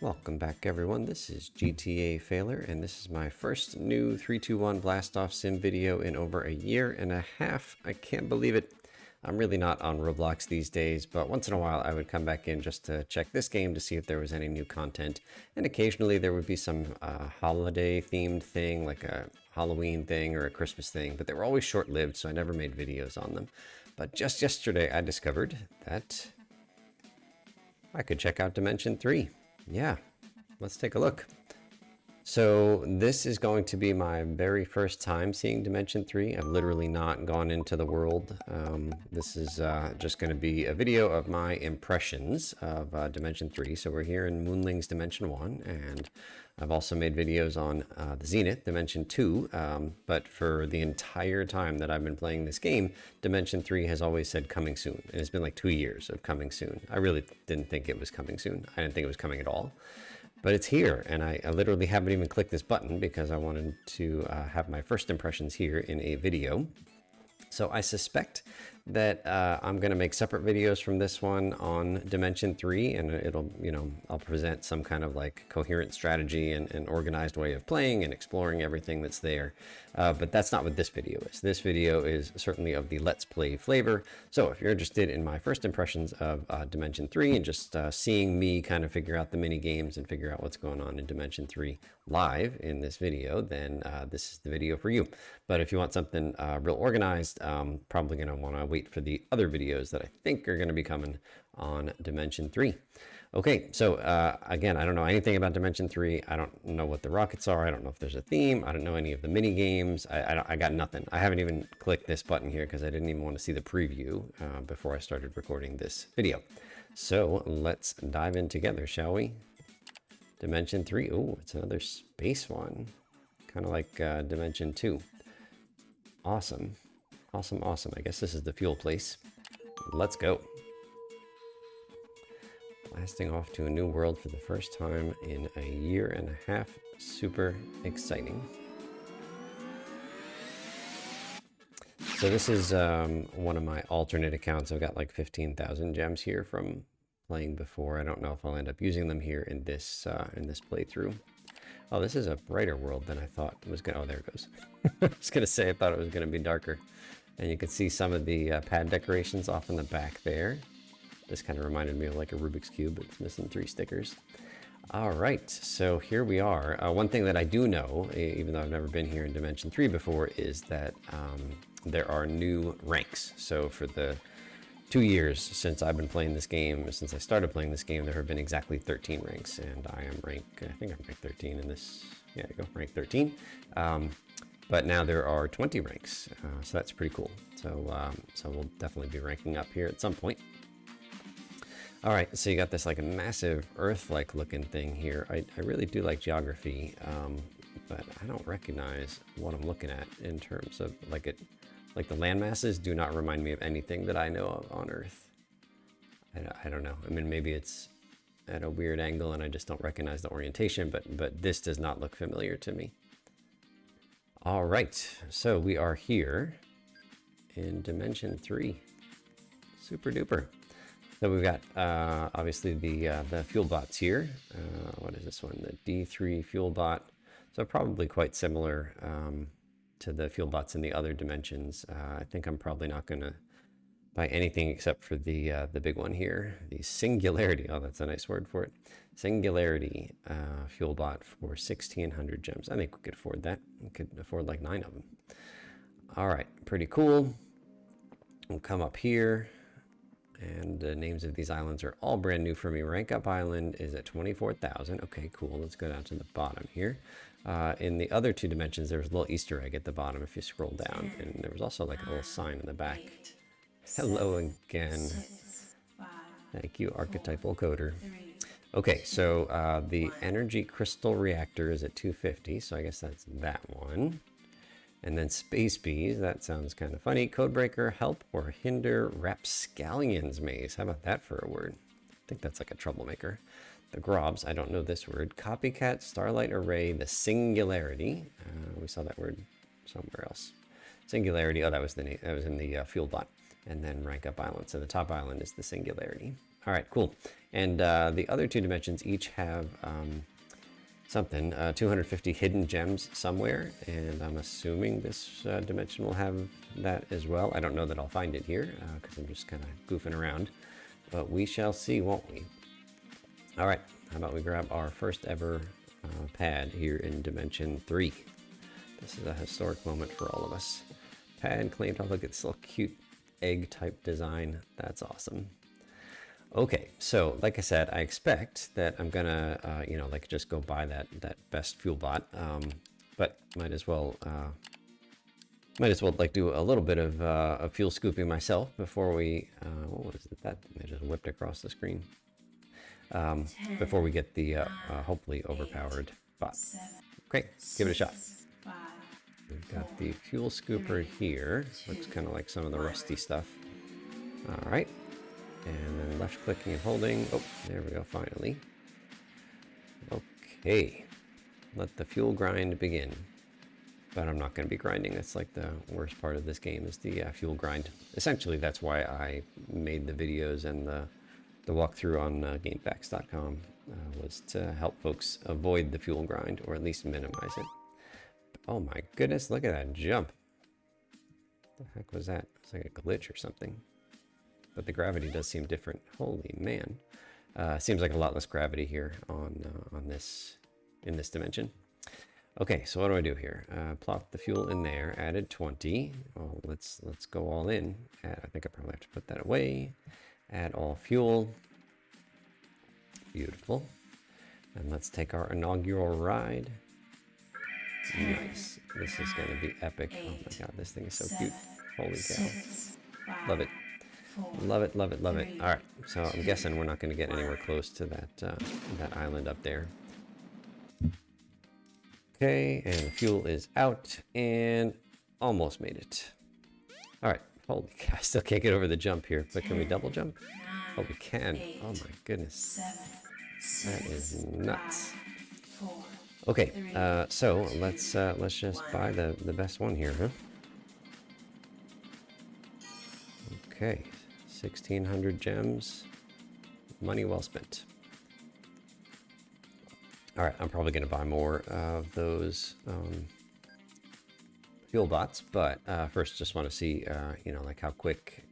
Welcome back everyone, this is GTA Failure, and this is my first new 321 Blast-Off Sim video in over a year and a half. I can't believe it. I'm really not on Roblox these days, but once in a while I would come back in just to check this game to see if there was any new content. And occasionally there would be some holiday themed thing, like a Halloween thing or a Christmas thing, but they were always short-lived, so I never made videos on them. But just yesterday I discovered that I could check out Dimension 3. Yeah, let's take a look. So this is going to be my very first time seeing Dimension 3. I've literally not gone into the world. This is just going to be a video of my impressions of Dimension 3. So we're here in Moonling's Dimension 1, and I've also made videos on the Zenith, Dimension 2, but for the entire time that I've been playing this game, Dimension 3 has always said coming soon. And it's been like 2 years of coming soon. I really didn't think it was coming soon. I didn't think it was coming at all. But it's here, and I literally haven't even clicked this button because I wanted to have my first impressions here in a video. So I suspect that I'm going to make separate videos from this one on Dimension 3, and it'll, I'll present some kind of like coherent strategy and organized way of playing and exploring everything that's there. But that's not what this video is. This video is certainly of the Let's Play flavor. So if you're interested in my first impressions of Dimension 3 and just seeing me kind of figure out the mini games and figure out what's going on in Dimension 3 live in this video, then this is the video for you. But if you want something real organized, probably going to want to wait for the other videos that I think are going to be coming on Dimension 3. Okay, so again, I don't know anything about Dimension 3. I don't know what the rockets are. I don't know if there's a theme. I don't know any of the mini games. I got nothing. I haven't even clicked this button here because I didn't even want to see the preview before I started recording this video. So let's dive in together, shall we? Dimension 3. Oh, it's another space one. Kind of like Dimension 2. Awesome. Awesome, awesome. I guess this is the fuel place. Let's go. Blasting off to a new world for the first time in a year and a half. Super exciting. So this is one of my alternate accounts. I've got like 15,000 gems here from playing before. I don't know if I'll end up using them here in this playthrough. Oh, this is a brighter world than I thought it was going to. Oh, there it goes. I was going to say, I thought it was going to be darker. And you can see some of the pad decorations off in the back there. This kind of reminded me of like a Rubik's Cube, but it's missing 3 stickers. All right, so here we are. One thing that I do know, even though I've never been here in Dimension 3 before, is that there are new ranks. So for the 2 years since I've been playing this game, since I started playing this game, there have been exactly 13 ranks, and I am rank, I think I'm rank 13 in this, yeah, there you go, rank 13. But now there are 20 ranks, so that's pretty cool. So, so we'll definitely be ranking up here at some point. All right, so you got this like a massive Earth-like looking thing here. I really do like geography, but I don't recognize what I'm looking at in terms of like it. Like the landmasses do not remind me of anything that I know of on Earth. I don't know. I mean, maybe it's at a weird angle and I just don't recognize the orientation, but this does not look familiar to me. All right, so we are here in Dimension 3. Super duper. So we've got obviously the fuel bots here. What is this one? The D3 fuel bot. So probably quite similar to the fuel bots in the other dimensions. I think I'm probably not going to buy anything except for the big one here, the Singularity. Oh, that's a nice word for it. Singularity fuel bot for 1,600 gems. I think we could afford that. We could afford like 9 of them. All right, pretty cool. We'll come up here, and the names of these islands are all brand new for me. Rank Up Island is at 24,000. Okay, cool. Let's go down to the bottom here. In the other 2 dimensions, there was a little Easter egg at the bottom if you scroll down, and there was also like a little sign in the back. Hello again. Thank you, Archetypal Coder. Okay, so the energy crystal reactor is at 250, so I guess that's that one. And then Space Bees, that sounds kind of funny. Codebreaker, help or hinder Rapscallion's maze. How about that for a word? I think that's like a troublemaker. The Grobs, I don't know this word. Copycat, Starlight Array, the Singularity. We saw that word somewhere else. Singularity, oh, that was the name. That was in the fuel bot. And then Rank Up Island. So the top island is the Singularity. All right, cool. And the other two dimensions each have something, 250 hidden gems somewhere, and I'm assuming this dimension will have that as well. I don't know that I'll find it here, because I'm just kind of goofing around, but we shall see, won't we? All right, how about we grab our first ever pad here in Dimension 3. This is a historic moment for all of us. Pad claimed, oh look at this little cute egg type design. That's awesome. Okay, so like I said, I expect that I'm gonna, you know, like just go buy that best fuel bot, but might as well like do a little bit of fuel scooping myself before we, what was it? That I just whipped across the screen. Before we get the hopefully overpowered bot. Great, give it a shot. We've got the fuel scooper here. Looks kind of like some of the rusty stuff. All right. And then left clicking and holding. Oh, there we go, finally. Okay. Let the fuel grind begin. But I'm not going to be grinding. That's like the worst part of this game is the fuel grind. Essentially, that's why I made the videos and the walkthrough on GameFAQs.com was to help folks avoid the fuel grind, or at least minimize it. Oh my goodness, look at that jump. What the heck was that? It's like a glitch or something. But the gravity does seem different. Holy man. Seems like a lot less gravity here on this, in this dimension. Okay, so what do I do here? Plop the fuel in there, added 20. Oh, let's go all in. I think I probably have to put that away. Add all fuel. Beautiful. And let's take our inaugural ride. Nice. This is going to be epic. Oh my god, this thing is so cute. Holy cow. Love it. Love it, love it, love it. All right, so I'm guessing we're not going to get anywhere close to that island up there. Okay, and the fuel is out, and almost made it. All right, holy cow, I still can't get over the jump here, but can we double jump? Oh, we can. Oh my goodness. That is nuts. Okay, so let's just buy the best one here, huh? Okay, 1,600 gems. Money well spent. All right, I'm probably going to buy more of those fuel bots, but first just want to see, you know, like how quick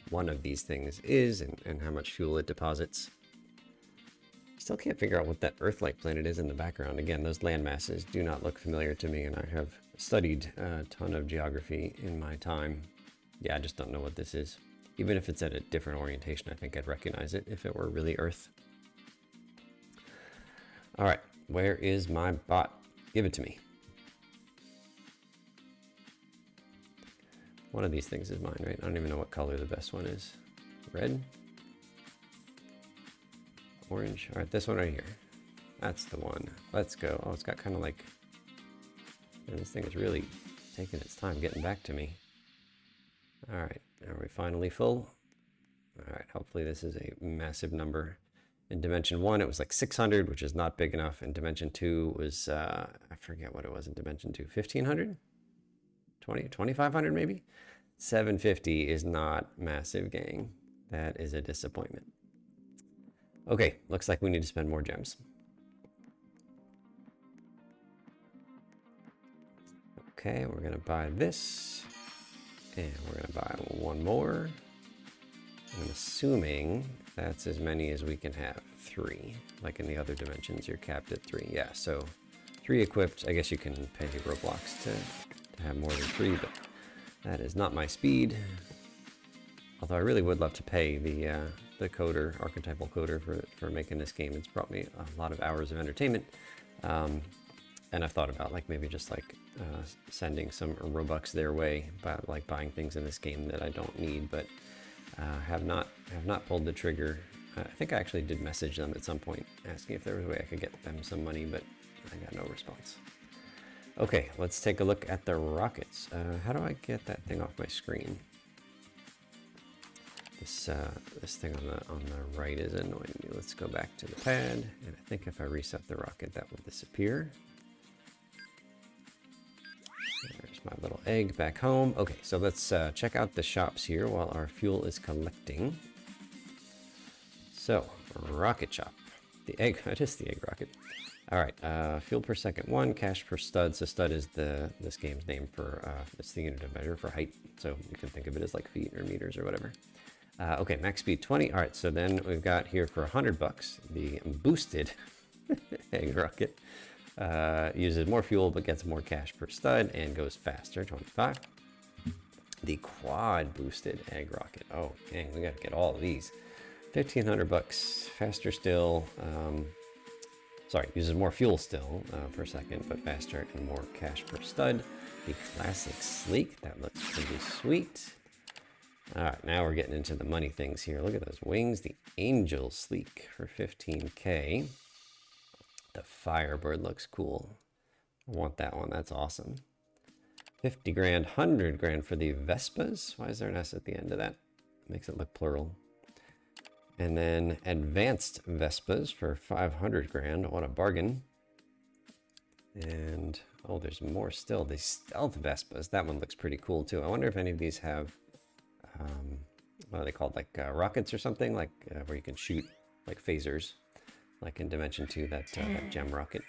one of these things is and how much fuel it deposits. Still can't figure out what that Earth-like planet is in the background. Again, those land masses do not look familiar to me, and I have studied a ton of geography in my time. Yeah, I just don't know what this is. Even if it's at a different orientation, I think I'd recognize it if it were really Earth. All right, where is my bot? Give it to me. One of these things is mine, right? I don't even know what color the best one is. Red? Orange? All right, this one right here. That's the one. Let's go. Oh, it's got kind of like... Man, this thing is really taking its time getting back to me. All right, are we finally full? All right, hopefully this is a massive number. In Dimension 1, it was like 600, which is not big enough. In Dimension 2 was, I forget what it was in Dimension 2, 1,500? 2,500 maybe? 750 is not massive, gang. That is a disappointment. Okay, looks like we need to spend more gems. Okay, we're gonna buy this. And we're gonna buy one more. I'm assuming that's as many as we can have. 3. Like in the other dimensions, you're capped at 3. Yeah, so 3 equipped. I guess you can pay Roblox to have more than 3, but that is not my speed. Although I really would love to pay the coder, archetypal coder, for making this game. It's brought me a lot of hours of entertainment. And I've thought about like maybe just like sending some Robux their way by like buying things in this game that I don't need, but have not pulled the trigger. I think I actually did message them at some point asking if there was a way I could get them some money, but I got no response. Okay, let's take a look at the rockets. How do I get that thing off my screen? This thing on the right is annoying me. Let's go back to the pad, and I think if I reset the rocket, that will disappear. There's my little egg back home. Okay, so let's check out the shops here while our fuel is collecting. So, rocket shop. The egg, it is the egg rocket. All right, fuel per second 1, cash per stud. So stud is this game's name for, it's the unit of measure for height. So you can think of it as like feet or meters or whatever. Okay, max speed 20. All right, so then we've got here for $100, the boosted egg rocket. Uses more fuel but gets more cash per stud and goes faster, 25. The quad boosted egg rocket. Oh, dang, we gotta get all of these. $1,500, faster still. Sorry, uses more fuel still per second, but faster and more cash per stud. The classic sleek, that looks pretty sweet. All right, now we're getting into the money things here. Look at those wings. The angel sleek for 15K. The firebird looks cool. I want that one, that's awesome. 50 grand, 100 grand for the Vespas. Why is there an S at the end of that? Makes it look plural. And then advanced Vespas for 500 grand. What a bargain. And, oh, there's more still. The stealth Vespas. That one looks pretty cool too. I wonder if any of these have, what are they called? Like rockets or something? Like where you can shoot like phasers. Like in Dimension 2, that gem rocket.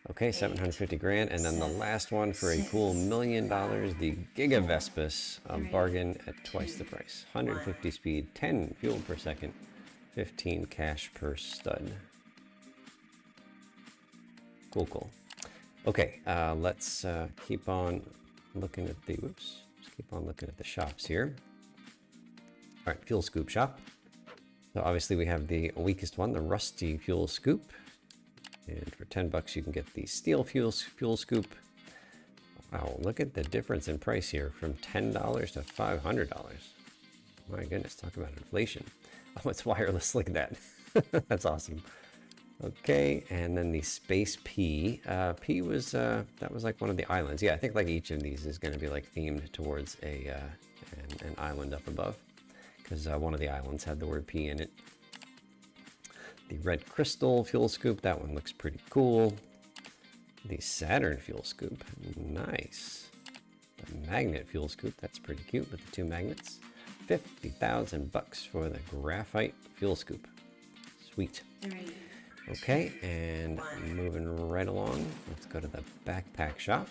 Okay, 750 grand. And then the last one for a cool $1 million, the Giga Vespas, a bargain at twice the price. 150 speed, 10 fuel per second, 15 cash per stud. Cool, cool. Okay, let's keep on looking at the, whoops, let's keep on looking at the shops here. All right, fuel scoop shop. So obviously we have the weakest one, the rusty fuel scoop. And for $10 you can get the steel fuel scoop. Wow, look at the difference in price here from $10 to $500. My goodness, talk about inflation. Oh, it's wireless, look at that. That's awesome. Okay, and then the Space P. P was, that was like one of the islands. Yeah, I think like each of these is gonna be like themed towards an island up above. Because one of the islands had the word P in it. The red crystal fuel scoop, that one looks pretty cool. The Saturn fuel scoop, nice. The magnet fuel scoop, that's pretty cute with the 2 magnets. $50,000 for the graphite fuel scoop. Sweet. Okay, and moving right along, let's go to the backpack shop.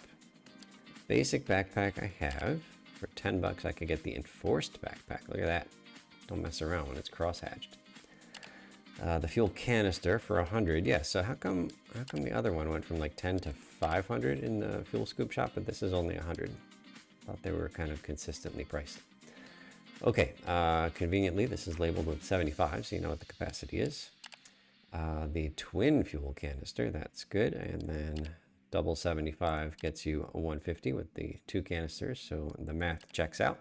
Basic backpack I have. For $10 I could get the enforced backpack. Look at that. Don't mess around when it's cross-hatched. The fuel canister for 100. Yeah, so how come the other one went from like 10 to 500 in the fuel scoop shop, but this is only 100? Thought they were kind of consistently priced. Okay, conveniently this is labeled with 75, so you know what the capacity is. The twin fuel canister, that's good, and then double 75 gets you a 150 with the 2 canisters, so the math checks out.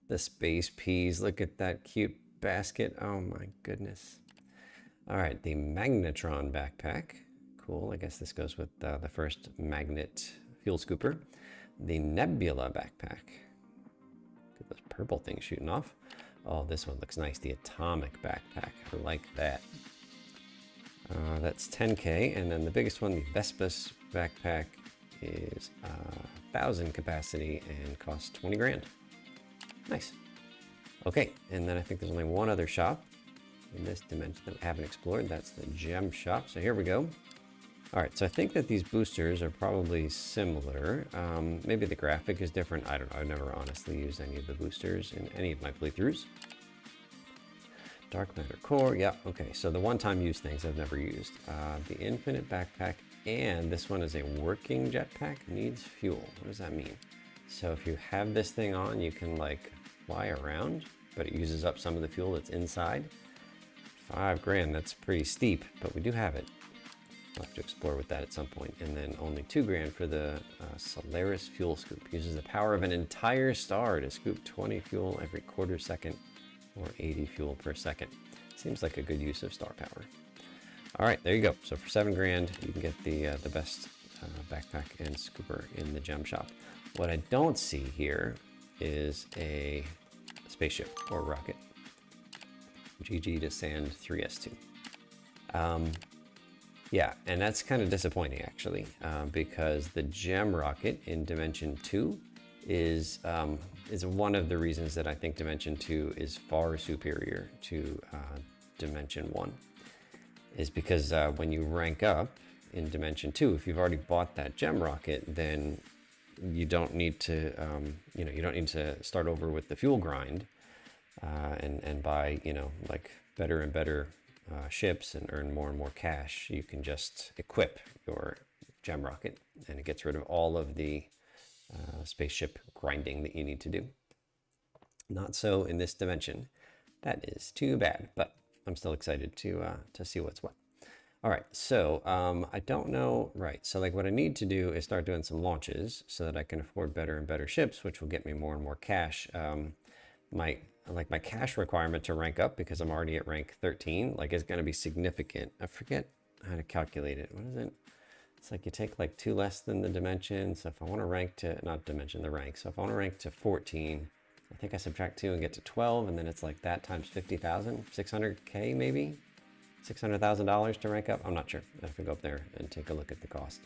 The Space Peas, look at that cute basket. Oh my goodness. All right, the Magnetron backpack. Cool, I guess this goes with the first magnet fuel scooper. The Nebula backpack. Look at those purple things shooting off. Oh, this one looks nice. The Atomic backpack, I like that. That's 10K, and then the biggest one, the Vespas backpack, is 1,000 capacity and costs 20 grand. Nice. Okay, and then I think there's only one other shop in this dimension that we haven't explored. That's the gem shop. So here we go. All right, so I think that these boosters are probably similar. Maybe the graphic is different. I don't know. I've never honestly used any of the boosters in any of my playthroughs. Dark matter core. Yeah, okay. So the one-time use things I've never used. The infinite backpack, and this one is a working jetpack, needs fuel. What does that mean? So if you have this thing on, you can like fly around, but it uses up some of the fuel that's inside. 5 grand, that's pretty steep, but we do have it. We'll have to explore with that at some point. And then only 2 grand for the Solaris fuel scoop. Uses the power of an entire star to scoop 20 fuel every quarter second or 80 fuel per second. Seems like a good use of star power. All right, there you go. So for 7 grand, you can get the best backpack and scooper in the gem shop. What I don't see here is a spaceship or rocket. GG to Sand 3S2. Yeah, and that's kind of disappointing actually, because the gem rocket in Dimension 2 is one of the reasons that I think Dimension 2 is far superior to Dimension 1. Is because when you rank up in Dimension 2, if you've already bought that gem rocket, then you don't need to, you don't need to start over with the fuel grind and buy, like better and better ships and earn more and more cash. You can just equip your gem rocket, and it gets rid of all of the spaceship grinding that you need to do. Not so in this dimension. That is too bad, but I'm still excited to see what's what. All right, so I don't know, right, so like what I need to do is start doing some launches so that I can afford better and better ships, which will get me more and more cash. My cash requirement to rank up, because I'm already at rank 13, like is going to be significant. I forget how to calculate it. What is it? It's like you take like 2 less than the dimension. So if I want to rank to, not dimension, the rank. So if I want to rank to 14, I think I subtract 2 and get to 12, and then it's like that times 50,000, 600K maybe? $600,000 to rank up? I'm not sure. I have to go up there and take a look at the cost.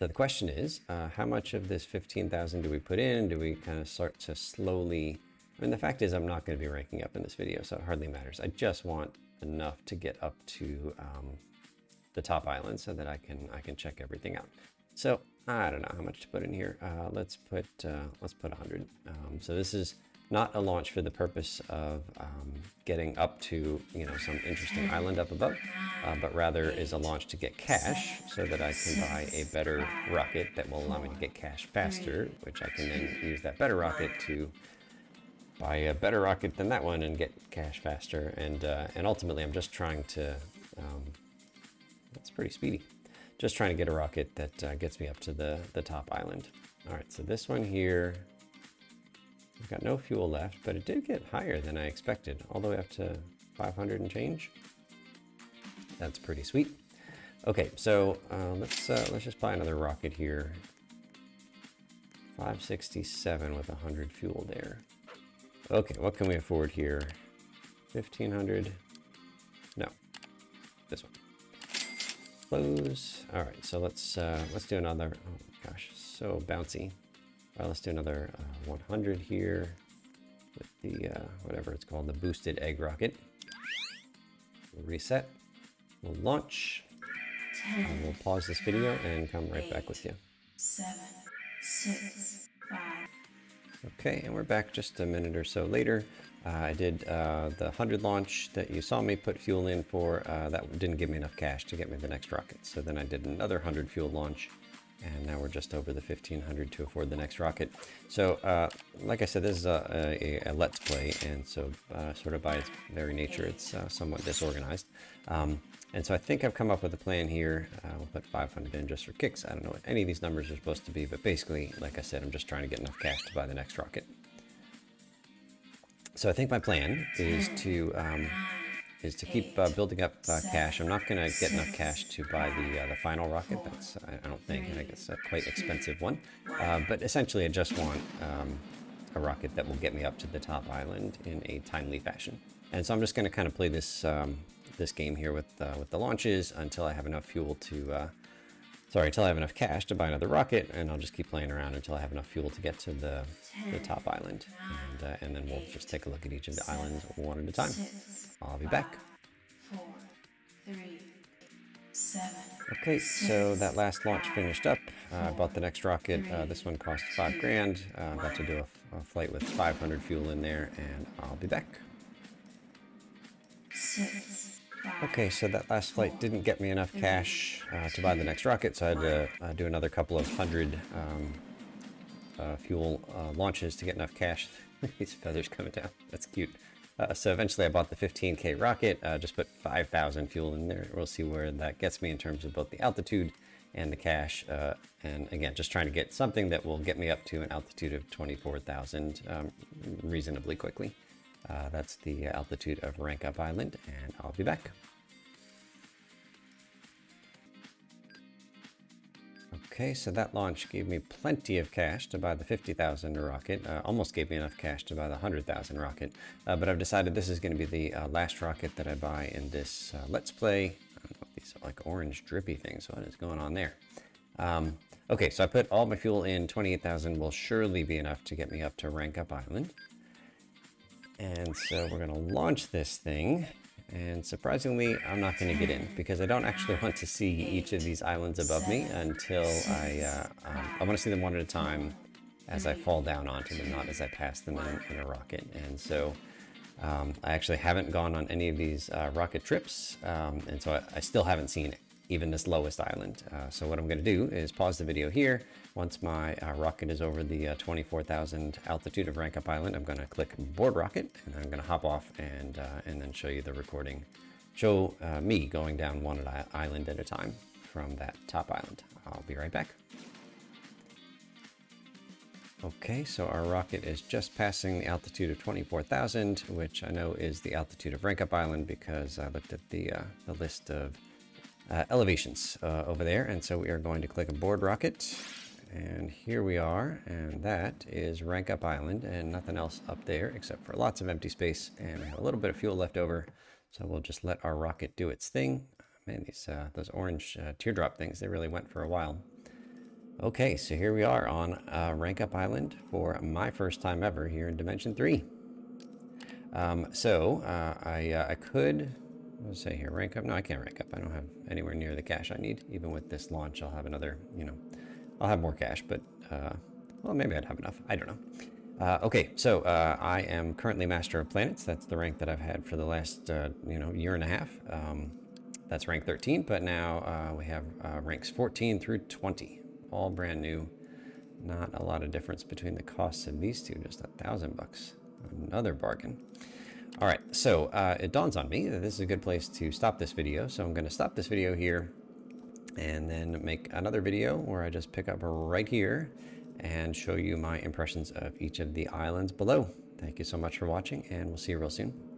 So the question is, how much of this 15,000 do we put in? Do we kind of start to slowly... I mean, the fact is I'm not going to be ranking up in this video, so it hardly matters. I just want enough to get up to the top island so that I can check everything out. So I don't know how much to put in here. Let's put 100. So this is not a launch for the purpose of getting up to some interesting island up above, but rather is a launch to get cash so that I can buy a better rocket that will allow me to get cash faster, which I can then use that better rocket to buy a better rocket than that one and get cash faster. And ultimately, I'm just trying to. That's pretty speedy. Just trying to get a rocket that gets me up to the top island. All right, so this one here. I've got no fuel left, but it did get higher than I expected, all the way up to 500 and change. That's pretty sweet. Okay, so let's just buy another rocket here. 567 with 100 fuel there. Okay, what can we afford here? 1,500. No, this one. Close. All right, so let's do another. Oh gosh, so bouncy. All right, let's do another 100 here with the, whatever it's called, the boosted egg rocket. We'll reset. We'll launch. 10, we'll pause this video and come right back with you. 7, 6, 5. Okay, and we're back just a minute or so later. I did the 100 launch that you saw me put fuel in for. That didn't give me enough cash to get me the next rocket. So then I did another 100 fuel launch. And now we're just over the 1,500 to afford the next rocket. So, like I said, this is a Let's Play, and so sort of by its very nature, it's somewhat disorganized. And so I think I've come up with a plan here. We'll put 500 in just for kicks. I don't know what any of these numbers are supposed to be, but basically, like I said, I'm just trying to get enough cash to buy the next rocket. So I think my plan is to keep building up cash. I'm not going to get enough cash to buy the final rocket. That's I don't think, I think it's a quite expensive one. But essentially, I just want a rocket that will get me up to the top island in a timely fashion. And so I'm just going to kind of play this this game here with the launches until I have enough fuel to. Until I have enough cash to buy another rocket, and I'll just keep playing around until I have enough fuel to get to the top island. And then we'll just take a look at each of the islands one at a time. I'll be back. 4, 3, 7. Okay, so that last launch finished up. I bought the next rocket. This one cost $5 grand. About to do a flight with 500 fuel in there, and I'll be back. 6. Okay, so that last flight didn't get me enough cash to buy the next rocket, so I had to do another couple of 100 fuel launches to get enough cash. These feathers coming down. That's cute. So eventually I bought the 15K rocket, just put 5,000 fuel in there. We'll see where that gets me in terms of both the altitude and the cash. And again, just trying to get something that will get me up to an altitude of 24,000 reasonably quickly. That's the altitude of Rank Up Island, and I'll be back. Okay, so that launch gave me plenty of cash to buy the 50,000 rocket. Almost gave me enough cash to buy the 100,000 rocket. But I've decided this is going to be the last rocket that I buy in this Let's Play. I don't know if these are like orange drippy things. What is going on there? Okay, so I put all my fuel in. 28,000 will surely be enough to get me up to Rank Up Island. And so we're going to launch this thing. And surprisingly, I'm not going to get in because I don't actually want to see each of these islands above me until I want to see them one at a time as I fall down onto them, not as I pass them in a rocket. And so I actually haven't gone on any of these rocket trips, and so I still haven't seen even this lowest island. So what I'm going to do is pause the video here. Once my rocket is over the 24,000 altitude of Rank Up Island, I'm going to click board rocket, and I'm going to hop off and then show you the recording. Show me going down one island at a time from that top island. I'll be right back. Okay, so our rocket is just passing the altitude of 24,000, which I know is the altitude of Rank Up Island because I looked at the list of elevations over there. And so we are going to click a board rocket, and here we are, and that is Rank Up Island and nothing else up there except for lots of empty space, and we have a little bit of fuel left over. So we'll just let our rocket do its thing. Man, those orange teardrop things, they really went for a while. Okay, so here we are on Rank Up Island for my first time ever here in Dimension 3. I could, let's say here, rank up. No, I can't rank up. I don't have anywhere near the cash I need. Even with this launch, I'll have another, I'll have more cash, but, well, maybe I'd have enough. I don't know. Okay, so I am currently Master of Planets. That's the rank that I've had for the last, year and a half. That's rank 13, but now we have ranks 14 through 20. All brand new. Not a lot of difference between the costs of these two, just $1,000. Another bargain. All right, so it dawns on me that this is a good place to stop this video. So I'm going to stop this video here and then make another video where I just pick up right here and show you my impressions of each of the islands below. Thank you so much for watching, and we'll see you real soon.